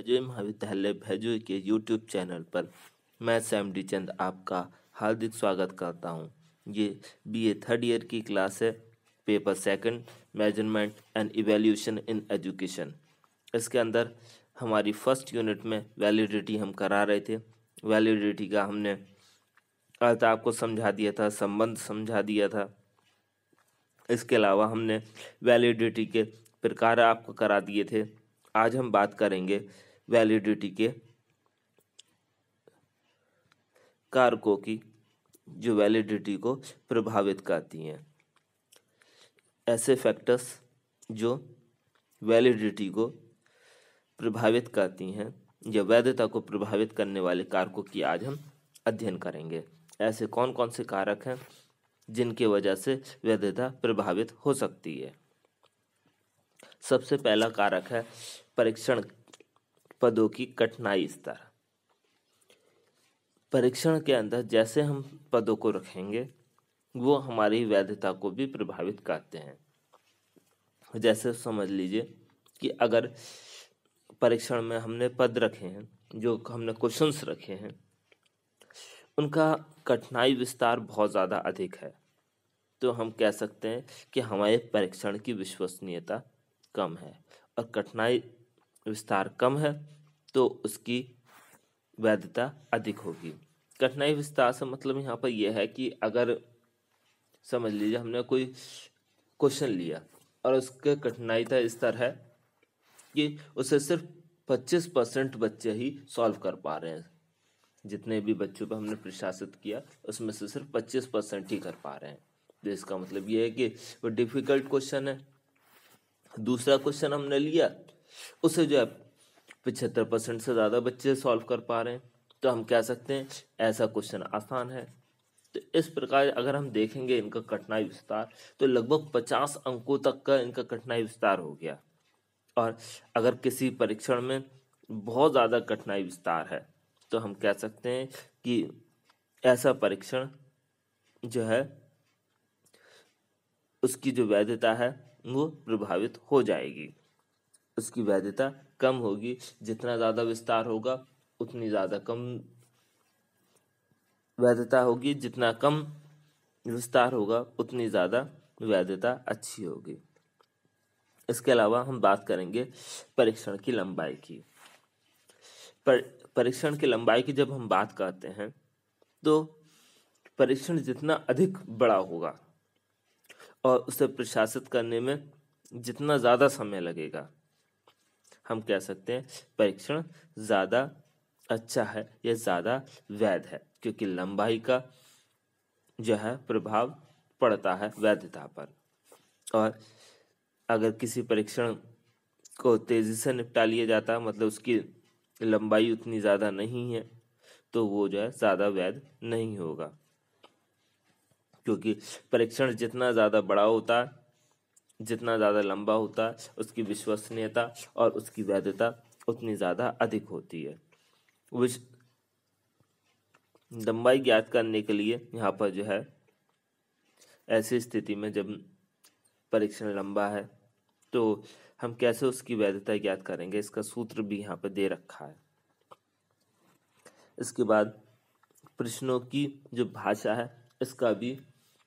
भैजू महाविद्यालय भैजू के YouTube channel पर मैं सैम डी चंद आपका हार्दिक स्वागत करता हूं। ये बीए थर्ड ईयर की क्लास है। Paper second, measurement and evaluation in education. इसके अंदर हमारी फर्स्ट यूनिट में वैलिडिटी हम करा रहे थे। वैलिडिटी का हमने अर्थ आपको समझा दिया था, संबंध समझा दिया था। इसके अलावा हमने वैलिडिटी के प्रकार आपको करा दिए थे। आज हम बात करेंगे वैलिडिटी के कारकों की जो वैलिडिटी को प्रभावित करती हैं। ऐसे फैक्टर्स जो वैलिडिटी को प्रभावित करती हैं या वैधता को प्रभावित करने वाले कारकों की आज हम अध्ययन करेंगे। ऐसे कौन कौन से कारक हैं जिनकी वजह से वैधता प्रभावित हो सकती है। सबसे पहला कारक है परीक्षण पदों की कठिनाई स्तर। परीक्षण के अंदर जैसे हम पदों को रखेंगे वो हमारी वैधता को भी प्रभावित करते हैं। जैसे समझ लीजिए कि अगर परीक्षण में हमने पद रखे हैं, जो हमने क्वेश्चंस रखे हैं, उनका कठिनाई विस्तार बहुत ज़्यादा अधिक है, तो हम कह सकते हैं कि हमारे परीक्षण की विश्वसनीयता कम है। और कठिनाई विस्तार कम है तो उसकी वैधता अधिक होगी। कठिनाई विस्तार से मतलब यहाँ पर यह है कि अगर समझ लीजिए हमने कोई क्वेश्चन लिया और उसके कठिनाई का स्तर है कि उसे सिर्फ 25% बच्चे ही सॉल्व कर पा रहे हैं। जितने भी बच्चों पर हमने प्रशासित किया उसमें से सिर्फ 25% ही कर पा रहे हैं। तो इसका मतलब ये है कि वो डिफिकल्ट क्वेश्चन है। दूसरा क्वेश्चन हमने लिया, उसे जो है 75% से ज़्यादा बच्चे सॉल्व कर पा रहे हैं, तो हम कह सकते हैं ऐसा क्वेश्चन आसान है। तो इस प्रकार अगर हम देखेंगे इनका कठिनाई विस्तार तो लगभग 50 अंकों तक का इनका कठिनाई विस्तार हो गया। और अगर किसी परीक्षण में बहुत ज़्यादा कठिनाई विस्तार है तो हम कह सकते हैं कि ऐसा परीक्षण जो है उसकी जो वैधता है वो प्रभावित हो जाएगी। उसकी वैधता कम होगी। जितना ज़्यादा विस्तार होगा उतनी ज़्यादा कम वैधता होगी, जितना कम विस्तार होगा उतनी ज़्यादा वैधता अच्छी होगी। इसके अलावा हम बात करेंगे परीक्षण की लंबाई की। परीक्षण की लंबाई की जब हम बात करते हैं तो परीक्षण जितना अधिक बड़ा होगा और उसे प्रशासित करने में जितना ज़्यादा समय लगेगा, हम कह सकते हैं परीक्षण ज़्यादा अच्छा है या ज़्यादा वैध है, क्योंकि लंबाई का जो है प्रभाव पड़ता है वैधता पर। और अगर किसी परीक्षण को तेज़ी से निपटा लिया जाता है, मतलब उसकी लंबाई उतनी ज़्यादा नहीं है, तो वो जो है ज़्यादा वैध नहीं होगा। क्योंकि परीक्षण जितना ज़्यादा बड़ा होता है, जितना ज़्यादा लंबा होता है, उसकी विश्वसनीयता और उसकी वैधता उतनी ज़्यादा अधिक होती है। लंबाई ज्ञात करने के लिए यहाँ पर जो है ऐसी स्थिति में जब परीक्षण लंबा है तो हम कैसे उसकी वैधता ज्ञात करेंगे, इसका सूत्र भी यहाँ पर दे रखा है। इसके बाद प्रश्नों की जो भाषा है इसका भी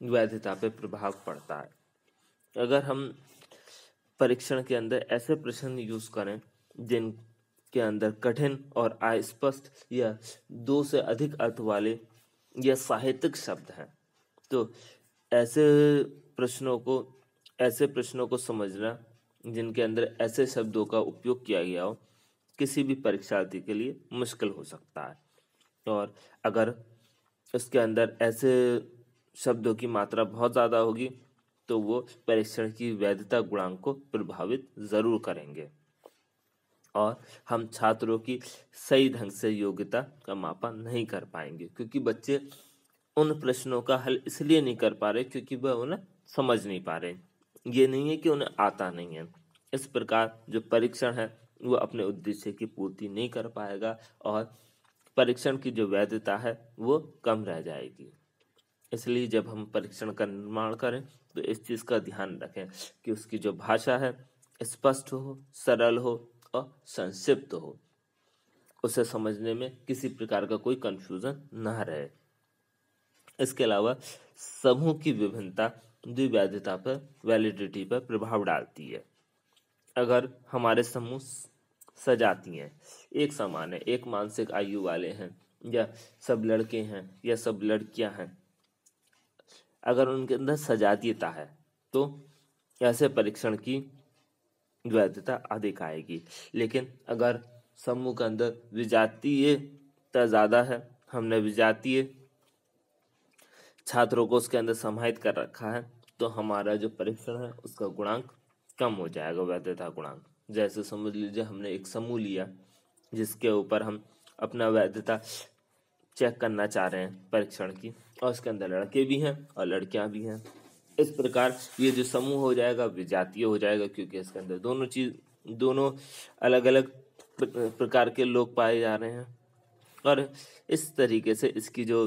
वैधता पे प्रभाव पड़ता है। अगर हम परीक्षण के अंदर ऐसे प्रश्न यूज करें जिनके अंदर कठिन और अस्पष्ट या दो से अधिक अर्थ वाले या साहित्यिक शब्द हैं, तो ऐसे प्रश्नों को समझना जिनके अंदर ऐसे शब्दों का उपयोग किया गया हो किसी भी परीक्षार्थी के लिए मुश्किल हो सकता है। और अगर इसके अंदर ऐसे शब्दों की मात्रा बहुत ज़्यादा होगी तो वो परीक्षण की वैधता गुणांक को प्रभावित ज़रूर करेंगे और हम छात्रों की सही ढंग से योग्यता का मापन नहीं कर पाएंगे, क्योंकि बच्चे उन प्रश्नों का हल इसलिए नहीं कर पा रहे क्योंकि वह उन्हें समझ नहीं पा रहे। ये नहीं है कि उन्हें आता नहीं है। इस प्रकार जो परीक्षण है वो अपने उद्देश्य की पूर्ति नहीं कर पाएगा और परीक्षण की जो वैधता है वो कम रह जाएगी। इसलिए जब हम परीक्षण का निर्माण करें तो इस चीज़ का ध्यान रखें कि उसकी जो भाषा है स्पष्ट हो, सरल हो और संक्षिप्त हो। उसे समझने में किसी प्रकार का कोई कंफ्यूजन ना रहे। इसके अलावा समूह की विभिन्नता द्विवैधता पर, वैलिडिटी पर प्रभाव डालती है। अगर हमारे समूह सजाती हैं, एक समान है, एक मानसिक आयु वाले हैं, या सब लड़के हैं या सब लड़कियां हैं, अगर उनके अंदर सजातीयता है तो ऐसे परीक्षण की वैधता अधिक आएगी। लेकिन अगर समूह के अंदर विजातीयता ज़्यादा है, हमने विजातीय छात्रों को उसके अंदर समाहित कर रखा है, तो हमारा जो परीक्षण है उसका गुणांक कम हो जाएगा, वैधता गुणांक। जैसे समझ लीजिए हमने एक समूह लिया जिसके ऊपर हम अपना वैधता चेक करना चाह रहे हैं परीक्षण की, और उसके अंदर लड़के भी हैं और लड़कियां भी हैं। इस प्रकार ये जो समूह हो जाएगा विजातीय हो जाएगा, क्योंकि इसके अंदर दोनों अलग अलग प्रकार के लोग पाए जा रहे हैं, और इस तरीके से इसकी जो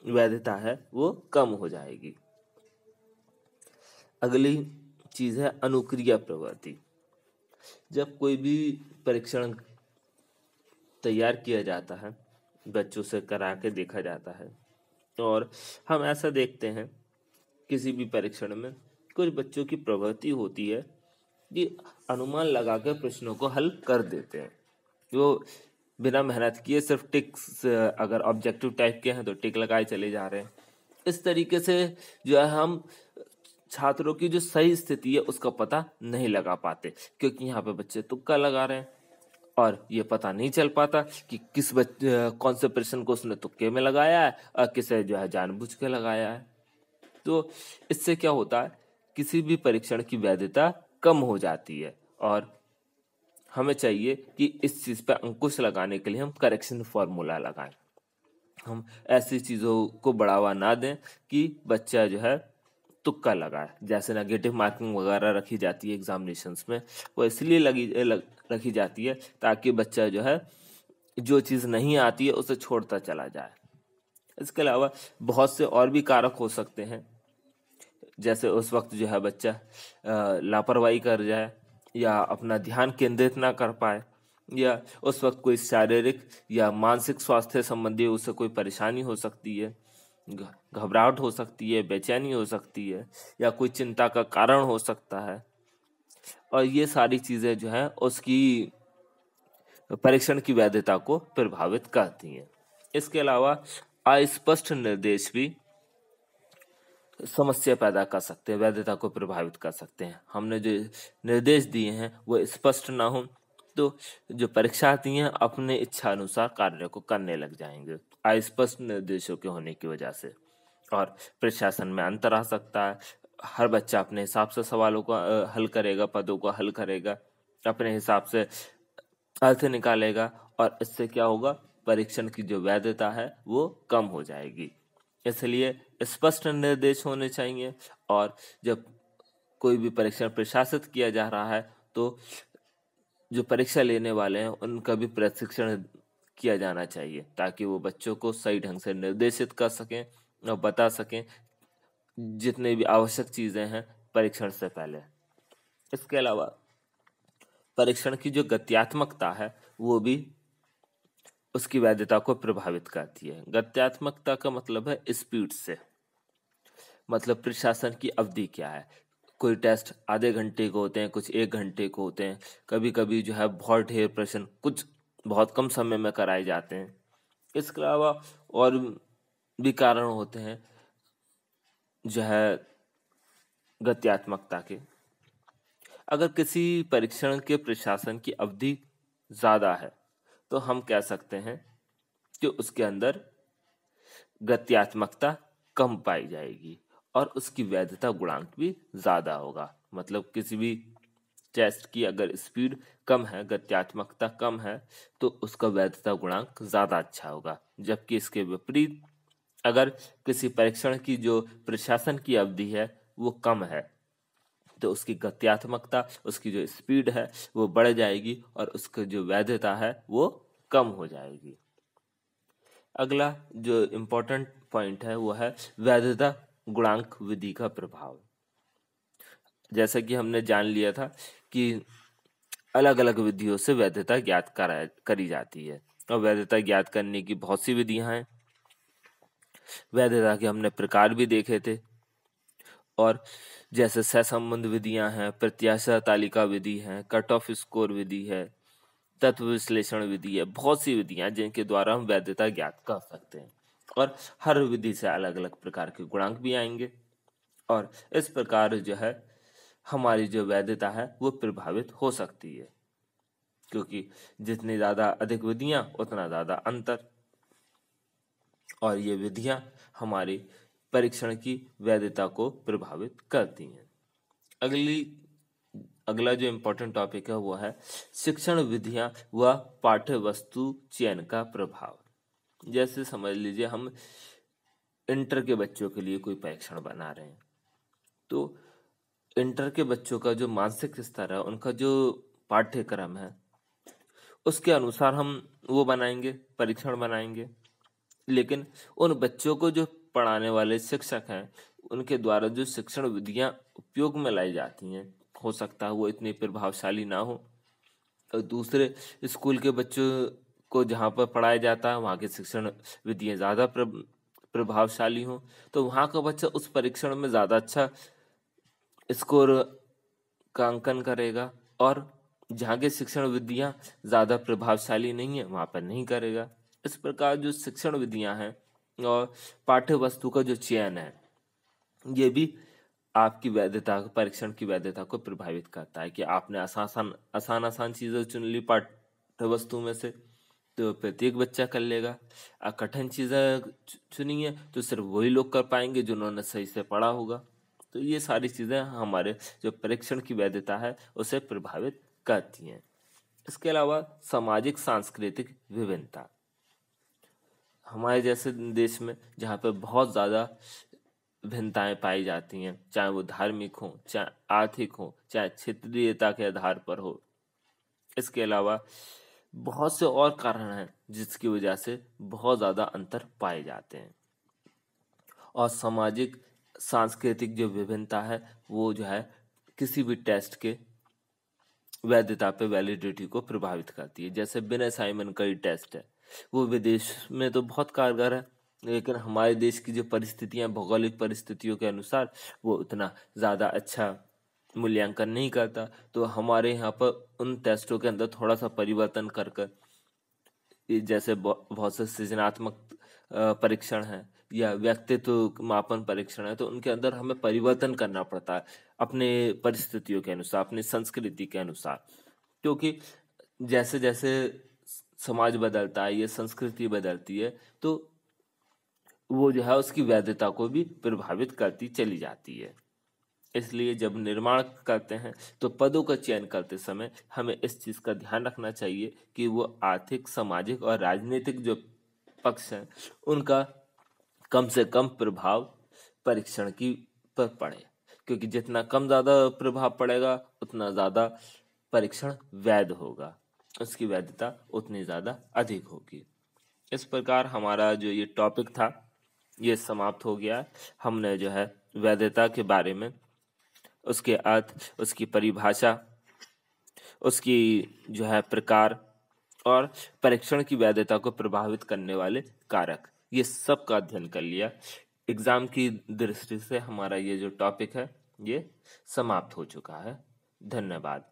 वैधता है वो कम हो जाएगी। अगली चीज है अनुक्रिया प्रवृत्ति। जब कोई भी परीक्षण तैयार किया जाता है, बच्चों से करा के देखा जाता है, और हम ऐसा देखते हैं किसी भी परीक्षण में कुछ बच्चों की प्रवृत्ति होती है कि अनुमान लगा कर प्रश्नों को हल कर देते हैं। वो बिना मेहनत किए सिर्फ टिक्स, अगर ऑब्जेक्टिव टाइप के हैं तो टिक लगाए चले जा रहे हैं। इस तरीके से जो है हम छात्रों की जो सही स्थिति है उसका पता नहीं लगा पाते, क्योंकि यहाँ पे बच्चे तुक्का लगा रहे हैं और ये पता नहीं चल पाता कि कौन से प्रश्न को उसने तुक्के में लगाया है और किसे जो है जानबूझ के लगाया है। तो इससे क्या होता है, किसी भी परीक्षण की वैधता कम हो जाती है, और हमें चाहिए कि इस चीज पर अंकुश लगाने के लिए हम करेक्शन फॉर्मूला लगाएं। हम ऐसी चीजों को बढ़ावा ना दें कि बच्चा जो है तुक्का लगाए। जैसे नेगेटिव मार्किंग वगैरह रखी जाती है एग्जामिनेशंस में, वो इसलिए रखी जाती है ताकि बच्चा जो है जो चीज़ नहीं आती है उसे छोड़ता चला जाए। इसके अलावा बहुत से और भी कारक हो सकते हैं, जैसे उस वक्त जो है बच्चा लापरवाही कर जाए, या अपना ध्यान केंद्रित ना कर पाए, या उस वक्त कोई शारीरिक या मानसिक स्वास्थ्य संबंधी उसे कोई परेशानी हो सकती है, घबराहट हो सकती है, बेचैनी हो सकती है, या कोई चिंता का कारण हो सकता है, और ये सारी चीजें जो है उसकी परीक्षण की वैधता को प्रभावित करती हैं। इसके अलावा अस्पष्ट निर्देश भी समस्या पैदा कर सकते हैं, वैधता को प्रभावित कर सकते हैं। हमने जो निर्देश दिए हैं वो स्पष्ट ना हो तो जो परीक्षार्थी हैं अपने इच्छा अनुसार कार्य को करने लग जाएंगे अस्पष्ट निर्देशों के होने की वजह से, और प्रशासन में अंतर आ सकता है। हर बच्चा अपने हिसाब से सवालों को हल करेगा, पदों को हल करेगा, अपने हिसाब से अर्थ निकालेगा, और इससे क्या होगा, परीक्षण की जो वैधता है वो कम हो जाएगी। इसलिए स्पष्ट निर्देश होने चाहिए, और जब कोई भी परीक्षण प्रशासित किया जा रहा है तो जो परीक्षा लेने वाले हैं उनका भी प्रशिक्षण किया जाना चाहिए, ताकि वो बच्चों को सही ढंग से निर्देशित कर सकें और बता सकें जितने भी आवश्यक चीजें हैं परीक्षण से पहले। इसके अलावा परीक्षण की जो गत्यात्मकता है वो भी उसकी वैधता को प्रभावित करती है। गत्यात्मकता का मतलब है स्पीड से, मतलब प्रशासन की अवधि क्या है। कोई टेस्ट आधे घंटे को होते हैं, कुछ 1 घंटे को होते हैं, कभी कभी जो है बहुत ढेर प्रश्न कुछ बहुत कम समय में कराए जाते हैं। इसके अलावा और भी कारण होते हैं जो है गत्यात्मकता के। अगर किसी परीक्षण के प्रशासन की अवधि ज्यादा है तो हम कह सकते हैं कि उसके अंदर गत्यात्मकता कम पाई जाएगी और उसकी वैधता गुणांक भी ज्यादा होगा। मतलब किसी भी टेस्ट की अगर स्पीड कम है, गत्यात्मकता कम है, तो उसका वैधता गुणांक ज्यादा अच्छा होगा। जबकि इसके विपरीत अगर किसी परीक्षण की जो प्रशासन की अवधि है वो कम है तो उसकी गत्यात्मकता, उसकी जो स्पीड है वो बढ़ जाएगी और उसकी जो वैधता है वो कम हो जाएगी। अगला जो इम्पोर्टेंट पॉइंट है वो है वैधता गुणांक विधि का प्रभाव। जैसा कि हमने जान लिया था कि अलग अलग विधियों से वैधता ज्ञात करी जाती है। और वैधता ज्ञात करने की बहुत सी विधियां हैं। वैधता के हमने प्रकार भी देखे थे, और जैसे सहसंबंध विधियां हैं, प्रत्याशा तालिका विधि है, कट ऑफ स्कोर विधि है, तत्व विश्लेषण विधि है, बहुत सी विधियां हैं जिनके द्वारा हम वैधता ज्ञात कर सकते हैं। और हर विधि से अलग अलग प्रकार के गुणांक भी आएंगे, और इस प्रकार जो है हमारी जो वैधता है वो प्रभावित हो सकती है, क्योंकि जितनी ज्यादा अधिक विधियां उतना ज्यादा अंतर, और ये विधियां हमारी परीक्षण की वैधता को प्रभावित करती हैं। अगला जो इम्पोर्टेंट टॉपिक है वो है शिक्षण विधियां व पाठ्य वस्तु चयन का प्रभाव। जैसे समझ लीजिए हम इंटर के बच्चों के लिए कोई परीक्षण बना रहे हैं, तो इंटर के बच्चों का जो मानसिक स्तर है, उनका जो पाठ्यक्रम है, उसके अनुसार हम वो बनाएंगे, परीक्षण बनाएंगे। लेकिन उन बच्चों को जो पढ़ाने वाले शिक्षक हैं, उनके द्वारा जो शिक्षण विधियां उपयोग में लाई जाती हैं, हो सकता है वो इतनी प्रभावशाली ना हो, और दूसरे स्कूल के बच्चों को जहाँ पर पढ़ाया जाता है वहाँ की शिक्षण विधियां ज़्यादा प्रभावशाली हों, तो वहाँ का बच्चा उस परीक्षण में ज़्यादा अच्छा स्कोर का अंकन करेगा, और जहाँ की शिक्षण विधियां ज़्यादा प्रभावशाली नहीं है वहाँ पर नहीं करेगा। इस प्रकार जो शिक्षण विधियां हैं और पाठ्य वस्तु का जो चयन है, ये भी आपकी वैधता, परीक्षण की वैधता को प्रभावित करता है। कि आपने आसान चीजें चुन ली पाठ्य वस्तु में से, तो प्रत्येक बच्चा कर लेगा। कठिन चीजें चुनी है तो सिर्फ वही लोग कर पाएंगे जिन्होंने सही से पढ़ा होगा। तो ये सारी चीजें हमारे जो परीक्षण की वैधता है उसे प्रभावित करती हैं। इसके अलावा सामाजिक सांस्कृतिक विभिन्नता, हमारे जैसे देश में जहाँ पे बहुत ज़्यादा भिन्नताएं पाई जाती हैं, चाहे वो धार्मिक हो, चाहे आर्थिक हो, चाहे क्षेत्रीयता के आधार पर हो, इसके अलावा बहुत से और कारण हैं जिसकी वजह से बहुत ज़्यादा अंतर पाए जाते हैं। और सामाजिक सांस्कृतिक जो विभिन्नता है वो जो है किसी भी टेस्ट के वैधता पे, वैलिडिटी को प्रभावित करती है। जैसे बिना साइमन का ही टेस्ट है, वो विदेश में तो बहुत कारगर है, लेकिन हमारे देश की जो परिस्थितियां, भौगोलिक परिस्थितियों के अनुसार वो उतना ज़्यादा अच्छा मूल्यांकन नहीं करता। तो हमारे यहाँ पर उन टेस्टों के अंदर थोड़ा सा परिवर्तन कर कर, जैसे बहुत से सृजनात्मक परीक्षण है या व्यक्तित्व मापन परीक्षण है, तो उनके अंदर हमें परिवर्तन करना पड़ता है अपने परिस्थितियों के अनुसार, अपनी संस्कृति के अनुसार। क्योंकि जैसे जैसे समाज बदलता है, ये संस्कृति बदलती है, तो वो जो है उसकी वैधता को भी प्रभावित करती चली जाती है। इसलिए जब निर्माण करते हैं तो पदों का चयन करते समय हमें इस चीज का ध्यान रखना चाहिए कि वो आर्थिक, सामाजिक और राजनीतिक जो पक्ष हैं उनका कम से कम प्रभाव परीक्षण की पर पड़े, क्योंकि जितना कम ज्यादा प्रभाव पड़ेगा उतना ज्यादा परीक्षण वैध होगा, उसकी वैधता उतनी ज्यादा अधिक होगी। इस प्रकार हमारा जो ये टॉपिक था ये समाप्त हो गया। हमने जो है वैधता के बारे में, उसके अर्थ, उसकी परिभाषा, उसकी जो है प्रकार और परीक्षण की वैधता को प्रभावित करने वाले कारक, ये सब का अध्ययन कर लिया। एग्जाम की दृष्टि से हमारा ये जो टॉपिक है ये समाप्त हो चुका है। धन्यवाद।